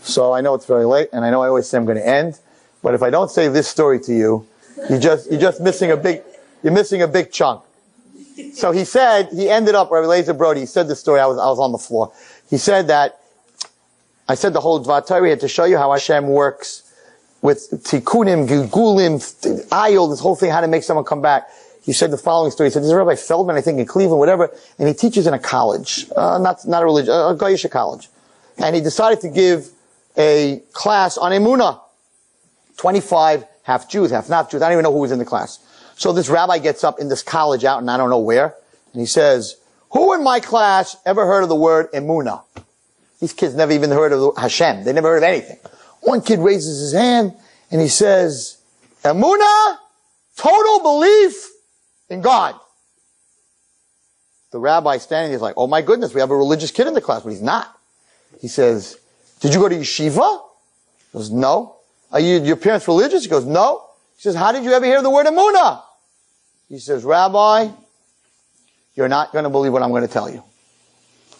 So I know it's very late, and I know I always say I'm going to end. But if I don't say this story to you, you're just missing a big chunk. So he said, he ended up, Rabbi Eliezer Brody, he said this story, I was on the floor. He said that, I said the whole Dvar Torah had to show you how Hashem works with tikkunim, gilgulim, ayol, this whole thing, how to make someone come back. He said the following story. He said, there's a Rabbi Feldman, I think, in Cleveland, whatever, and he teaches in a college, not a religious, a Goyish college. And he decided to give a class on Emouna. 25, half Jews, half not Jews. I don't even know who was in the class. So this rabbi gets up in this college out in I don't know where, and he says, who in my class ever heard of the word Emouna? These kids never even heard of Hashem. They never heard of anything. One kid raises his hand, and he says, Emouna, total belief in God. The rabbi standing there is like, oh my goodness, we have a religious kid in the class, but he's not. He says, did you go to yeshiva? He goes, no. Are your parents religious? He goes, no. He says, how did you ever hear the word Emouna? He says, Rabbi, you're not going to believe what I'm going to tell you.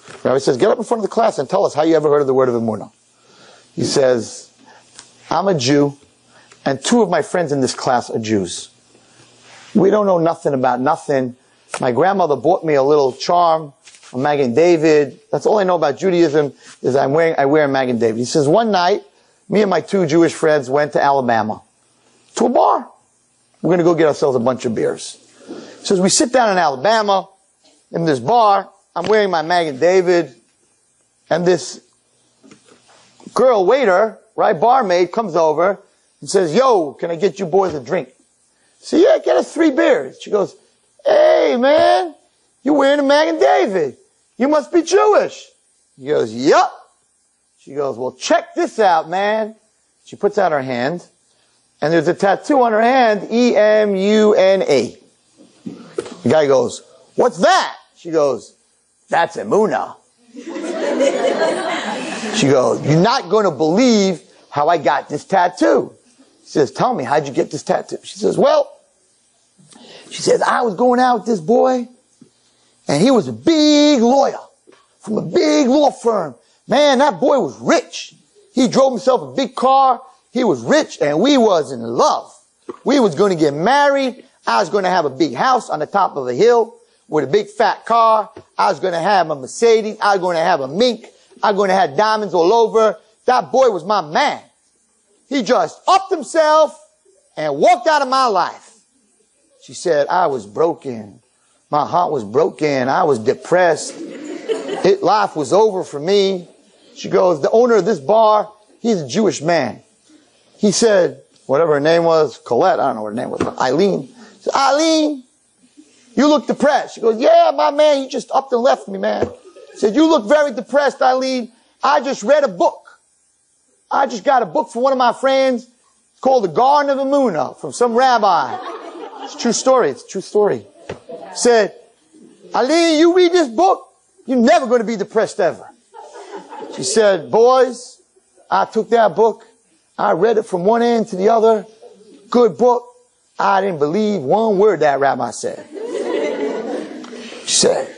The rabbi says, get up in front of the class and tell us how you ever heard of the word of Emouna. He says, I'm a Jew, and 2 of my friends in this class are Jews. We don't know nothing about nothing. My grandmother bought me a little charm, a Magen David. That's all I know about Judaism, is I wear a Magen David. He says, one night, me and my 2 Jewish friends went to Alabama, to a bar. We're going to go get ourselves a bunch of beers. He says, we sit down in Alabama, in this bar. I'm wearing my Magen David, and this girl waiter, right, barmaid, comes over and says, yo, can I get you boys a drink? So yeah, get us 3 beers. She goes, hey man, you're wearing a Magen David. You must be Jewish. He goes, yup. She goes, well, check this out, man. She puts out her hand, and there's a tattoo on her hand, Emouna. The guy goes, what's that? She goes, that's Emouna. She goes, you're not going to believe how I got this tattoo. He says, tell me, how'd you get this tattoo? She says, well, I was going out with this boy, and he was a big lawyer from a big law firm. Man, that boy was rich. He drove himself a big car. He was rich, and we was in love. We was going to get married. I was going to have a big house on the top of a hill with a big fat car. I was going to have a Mercedes. I was going to have a mink. I was going to have diamonds all over. That boy was my man. He just upped himself and walked out of my life. She said, I was broken. My heart was broken. I was depressed. Life was over for me. She goes, the owner of this bar, he's a Jewish man. He said, whatever her name was, Colette, I don't know what her name was, Eileen. He said, Eileen, you look depressed. She goes, yeah, my man, you just upped and left me, man. He said, you look very depressed, Eileen. I just read a book. I just got a book from one of my friends. It's called The Garden of Emouna from some rabbi. It's a true story. It's a true story. Said, Eileen, you read this book, you're never going to be depressed ever. She said, boys, I took that book. I read it from one end to the other. Good book. I didn't believe one word that rabbi said. She said,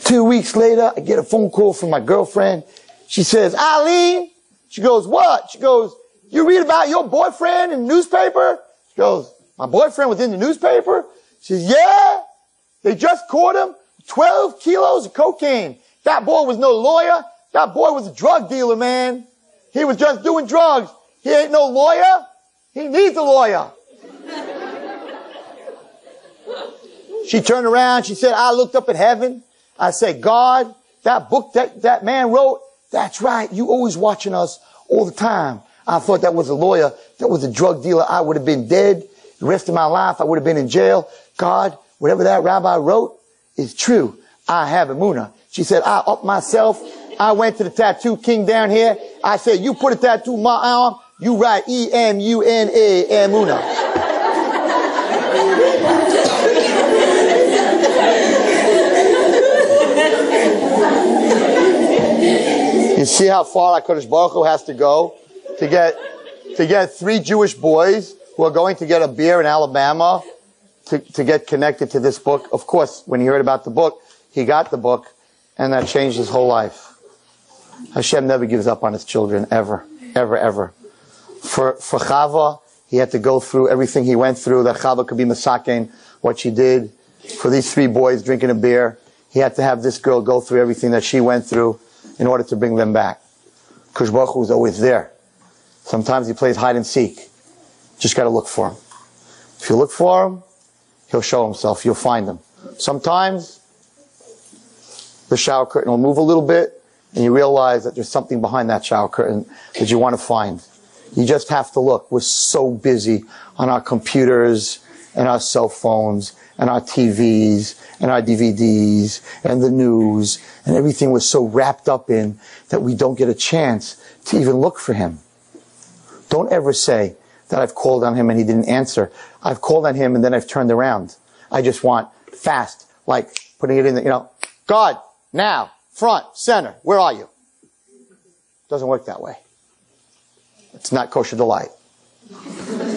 2 weeks later, I get a phone call from my girlfriend. She says, Eileen. She goes, what? She goes, you read about your boyfriend in the newspaper? She goes, my boyfriend was in the newspaper? She says, yeah. They just caught him 12 kilos of cocaine. That boy was no lawyer. That boy was a drug dealer, man. He was just doing drugs. He ain't no lawyer. He needs a lawyer. She turned around. She said, I looked up at heaven. I said, God, that book that man wrote, that's right. You always watching us all the time. I thought that was a lawyer. That was a drug dealer. I would have been dead the rest of my life. I would have been in jail. God, whatever that rabbi wrote is true. I have Emouna. She said, I upped myself. I went to the tattoo king down here. I said, you put a tattoo on my arm. You write Emouna, Emouna. You see how far HaKadosh Baruch Hu has to go to get 3 Jewish boys who are going to get a beer in Alabama to get connected to this book. Of course, when he heard about the book, he got the book, and that changed his whole life. Hashem never gives up on his children, ever, ever, ever. For Chava, he had to go through everything he went through, that Chava could be masaken, what she did. For these 3 boys drinking a beer, he had to have this girl go through everything that she went through in order to bring them back. Kadosh Baruch Hu is always there. Sometimes he plays hide and seek. Just got to look for him. If you look for him, he'll show himself. You'll find him. Sometimes the shower curtain will move a little bit, and you realize that there's something behind that shower curtain that you want to find. You just have to look. We're so busy on our computers and our cell phones and our TVs and our DVDs and the news and everything we're so wrapped up in that we don't get a chance to even look for him. Don't ever say that I've called on him and he didn't answer. I've called on him and then I've turned around. I just want fast, like putting it in the, God, now, front, center, where are you? Doesn't work that way. It's not kosher delight.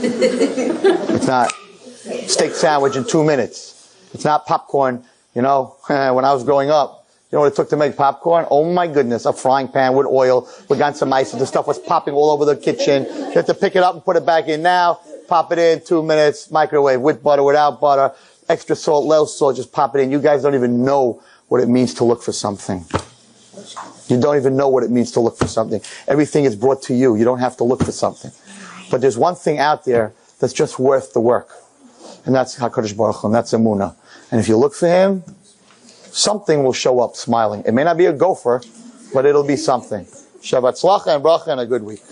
It's not steak sandwich in 2 minutes. It's not popcorn, when I was growing up. You know what it took to make popcorn? Oh my goodness, a frying pan with oil, with some ice, and the stuff was popping all over the kitchen. You have to pick it up and put it back in now, pop it in, 2 minutes, microwave, with butter, without butter, extra salt, less salt, just pop it in. You guys don't even know what it means to look for something. You don't even know what it means to look for something. Everything is brought to you. You don't have to look for something. But there's one thing out there that's just worth the work. And that's HaKadosh Baruch Hu, and that's Emouna. And if you look for him, something will show up smiling. It may not be a gopher, but it'll be something. Shabbat tzlacha and bracha and a good week.